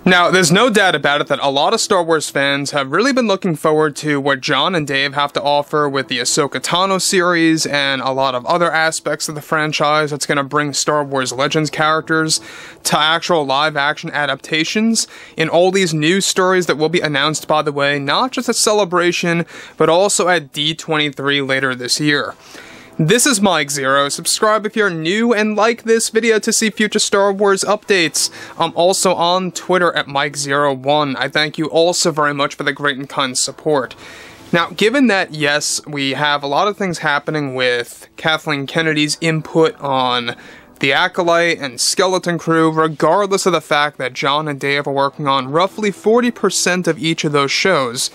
Now, there's no doubt about it that a lot of Star Wars fans have really been looking forward to what Jon and Dave have to offer with the Ahsoka Tano series and a lot of other aspects of the franchise that's going to bring Star Wars Legends characters to actual live-action adaptations in all these new stories that will be announced, by the way, not just at Celebration, but also at D23 later this year. This is Mike Zero. Subscribe if you're new and like this video to see future Star Wars updates. I'm also on Twitter at Mike01. I thank you all so very much for the great and kind support. Now, given that, yes, we have a lot of things happening with Kathleen Kennedy's input on The Acolyte and Skeleton Crew, regardless of the fact that Jon and Dave are working on roughly 40% of each of those shows,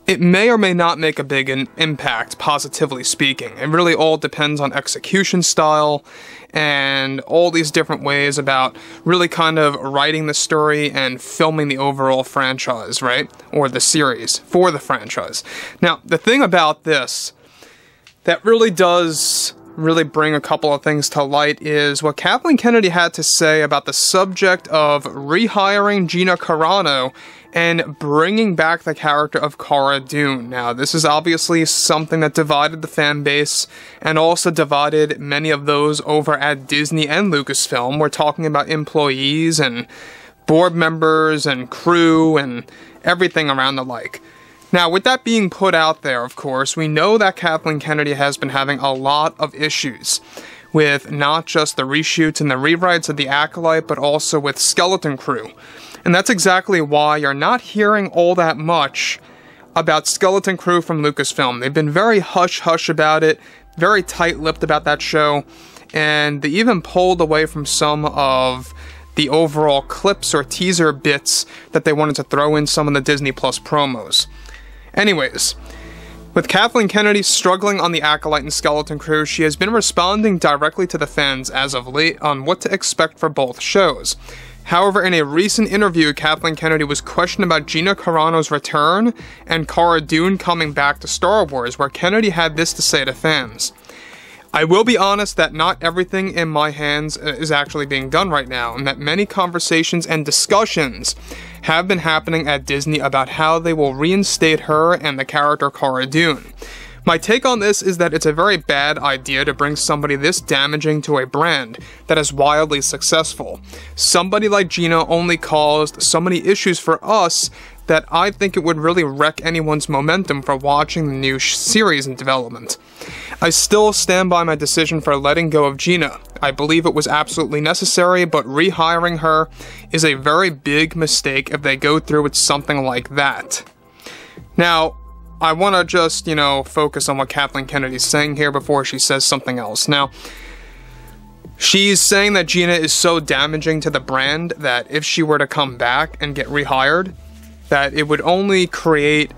it may or may not make a big impact, positively speaking. It really all depends on execution style and all these different ways about really kind of writing the story and filming the overall franchise, right? Or the series for the franchise. Now, the thing about this that really does bring a couple of things to light is what Kathleen Kennedy had to say about the subject of rehiring Gina Carano and bringing back the character of Cara Dune. Now, this is obviously something that divided the fan base and also divided many of those over at Disney and Lucasfilm. We're talking about employees and board members and crew and everything around the like. Now, with that being put out there, of course, we know that Kathleen Kennedy has been having a lot of issues with not just the reshoots and the rewrites of The Acolyte, but also with Skeleton Crew. And that's exactly why you're not hearing all that much about Skeleton Crew from Lucasfilm. They've been very hush-hush about it, very tight-lipped about that show, and they even pulled away from some of the overall clips or teaser bits that they wanted to throw in some of the Disney Plus promos. Anyways, with Kathleen Kennedy struggling on The Acolyte and Skeleton Crew, she has been responding directly to the fans as of late on what to expect for both shows. However, in a recent interview, Kathleen Kennedy was questioned about Gina Carano's return and Cara Dune coming back to Star Wars, where Kennedy had this to say to fans. I will be honest that not everything in my hands is actually being done right now, and that many conversations and discussions have been happening at Disney about how they will reinstate her and the character Cara Dune. My take on this is that it's a very bad idea to bring somebody this damaging to a brand that is wildly successful. Somebody like Gina only caused so many issues for us that I think it would really wreck anyone's momentum for watching the new series in development. I still stand by my decision for letting go of Gina. I believe it was absolutely necessary, but rehiring her is a very big mistake if they go through with something like that. Now, I want to just, focus on what Kathleen Kennedy's saying here before she says something else. Now, she's saying that Gina is so damaging to the brand that if she were to come back and get rehired, that it would only create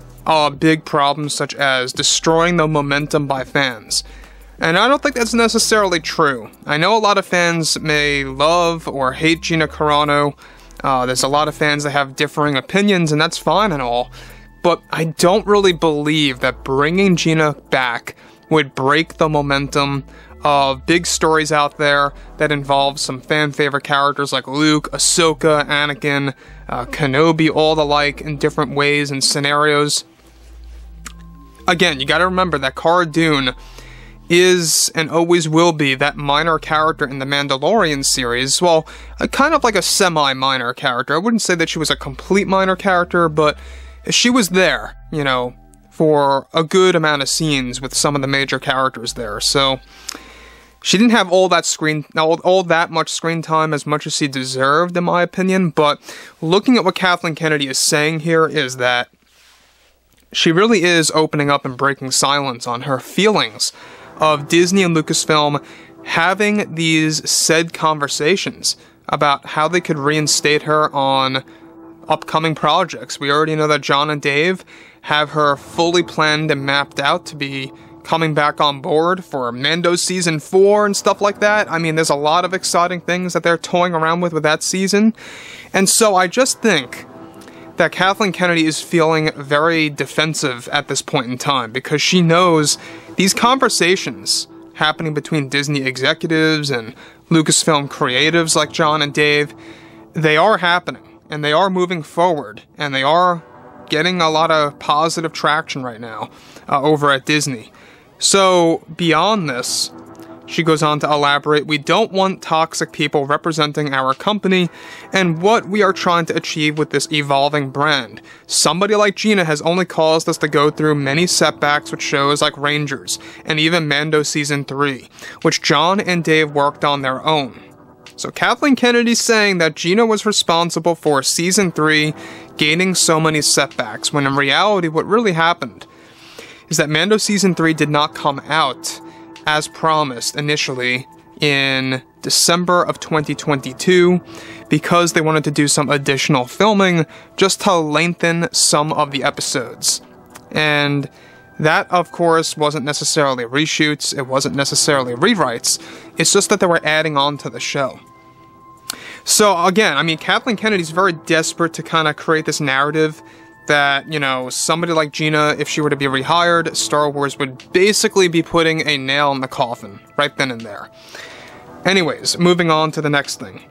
big problems such as destroying the momentum by fans. And I don't think that's necessarily true. I know a lot of fans may love or hate Gina Carano. There's a lot of fans that have differing opinions, and that's fine and all. But I don't really believe that bringing Gina back would break the momentum of big stories out there that involve some fan-favorite characters like Luke, Ahsoka, Anakin, Kenobi, all the like in different ways and scenarios. Again, you gotta remember that Cara Dune is and always will be that minor character in the Mandalorian series. Well, kind of like a semi-minor character. I wouldn't say that she was a complete minor character, but she was there, for a good amount of scenes with some of the major characters there. So she didn't have all that much screen time as much as she deserved, in my opinion. But looking at what Kathleen Kennedy is saying here is that she really is opening up and breaking silence on her feelings of Disney and Lucasfilm having these said conversations about how they could reinstate her on upcoming projects. We already know that Jon and Dave have her fully planned and mapped out to be coming back on board for Mando Season 4 and stuff like that. I mean, there's a lot of exciting things that they're toying around with that season. And so I just think that Kathleen Kennedy is feeling very defensive at this point in time because she knows these conversations happening between Disney executives and Lucasfilm creatives like Jon and Dave, they are happening. and they are moving forward, and they are getting a lot of positive traction right now over at Disney. So beyond this, she goes on to elaborate, we don't want toxic people representing our company and what we are trying to achieve with this evolving brand. Somebody like Gina has only caused us to go through many setbacks with shows like Rangers and even Mando Season 3, which John and Dave worked on their own. So Kathleen Kennedy's saying that Gina was responsible for Season 3 gaining so many setbacks, when in reality what really happened is that Mando Season 3 did not come out as promised initially in December of 2022 because they wanted to do some additional filming just to lengthen some of the episodes. And that, of course, wasn't necessarily reshoots, it wasn't necessarily rewrites, it's just that they were adding on to the show. So again, I mean, Kathleen Kennedy's very desperate to kind of create this narrative that, you know, somebody like Gina, if she were to be rehired, Star Wars would basically be putting a nail in the coffin right then and there. Anyways, moving on to the next thing.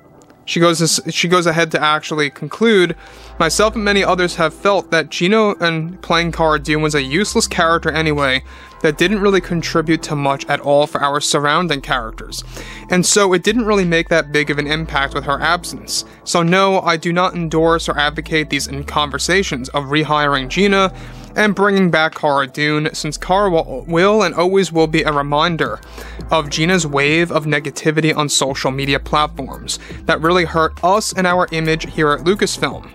She goes ahead to actually conclude, myself and many others have felt that Gina and playing Cara Dune was a useless character anyway, that didn't really contribute to much at all for our surrounding characters. And so it didn't really make that big of an impact with her absence. So no, I do not endorse or advocate these conversations of rehiring Gina and bringing back Cara Dune, since Cara will and always will be a reminder of Gina's wave of negativity on social media platforms that really hurt us and our image here at Lucasfilm.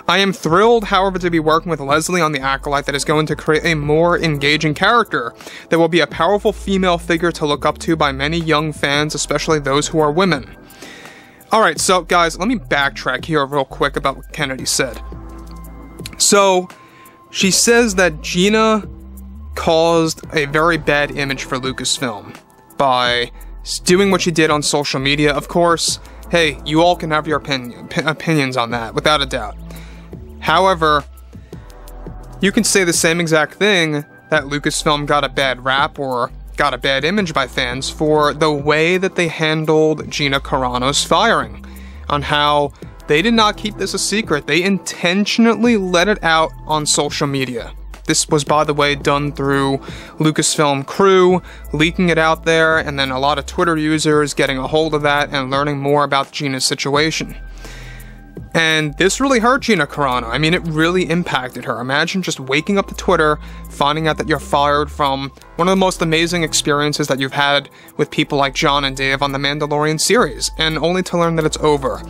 I am thrilled, however, to be working with Leslie on the Acolyte that is going to create a more engaging character that will be a powerful female figure to look up to by many young fans, especially those who are women. Alright, so guys, let me backtrack here real quick about what Kennedy said. So, she says that Gina caused a very bad image for Lucasfilm by doing what she did on social media. Of course, hey, you all can have your opinions on that, without a doubt. However, you can say the same exact thing that Lucasfilm got a bad rap or got a bad image by fans for the way that they handled Gina Carano's firing, on how they did not keep this a secret. They intentionally let it out on social media. This was, by the way, done through Lucasfilm crew, leaking it out there, and then a lot of Twitter users getting a hold of that and learning more about Gina's situation. And this really hurt Gina Carano. I mean, it really impacted her. Imagine just waking up to Twitter, finding out that you're fired from one of the most amazing experiences that you've had with people like John and Dave on the Mandalorian series, and only to learn that it's over.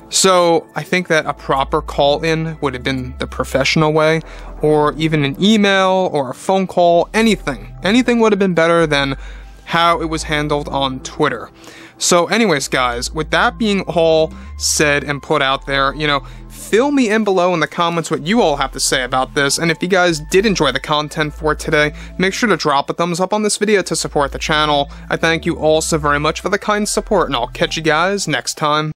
So, I think that a proper call-in would have been the professional way, or even an email, or a phone call, anything. Anything would have been better than how it was handled on Twitter. So anyways, guys, with that being all said and put out there, you know, fill me in below in the comments what you all have to say about this, and if you guys did enjoy the content for today, make sure to drop a thumbs up on this video to support the channel. I thank you all so very much for the kind support, and I'll catch you guys next time.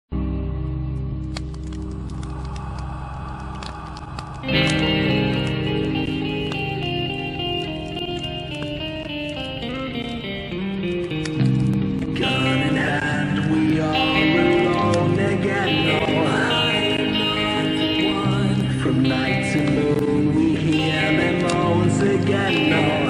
From night to moon, we hear them moans again. No.